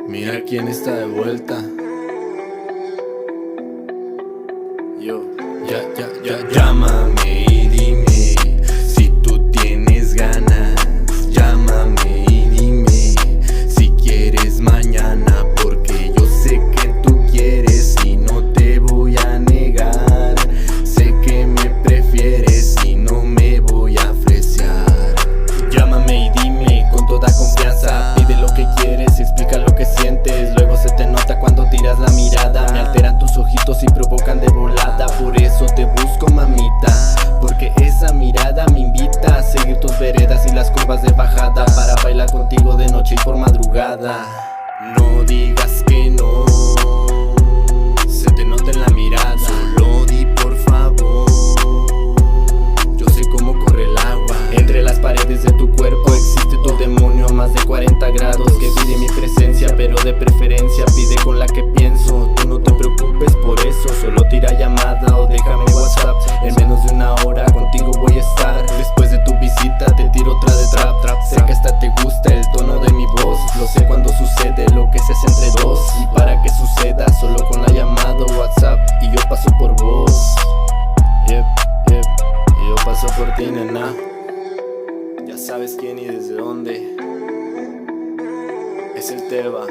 Mira quién está de vuelta. Yo, llámame y dime si tú tienes ganas. Llámame y dime si quieres mañana, porque yo sé que tú quieres y no te voy a negar. Sé que me prefieres y no me voy a fresear. Llámame y dime con toda confianza, pide lo que quieres, explica lo que sientes. Luego se te nota cuando tiras la mirada, me alteran tus ojitos y provocan de volada. Por eso te busco, mamita, porque esa mirada me invita a seguir tus veredas y las curvas de bajada, para bailar contigo de noche y por madrugada. No digas que no, se te nota en la mirada. Solo di por favor, yo sé cómo corre el agua. Entre las paredes de tu cuerpo existe tu demonio a más de 40 grados, que pide mi presencia, pero de preferencia pide con la que pienso. Tú no te preocupes por eso, solo tira llamada o déjame WhatsApp. En menos de una hora contigo voy a estar. Después de tu visita te tiro otra de trap. Sé que hasta te gusta el tono de mi voz, lo sé cuando sucede lo que se hace entre dos. Y para que suceda solo con la llamada o WhatsApp, y yo paso por vos. Yep, y yo paso por ti, nena. Ya sabes quién y desde dónde. Es el Teba.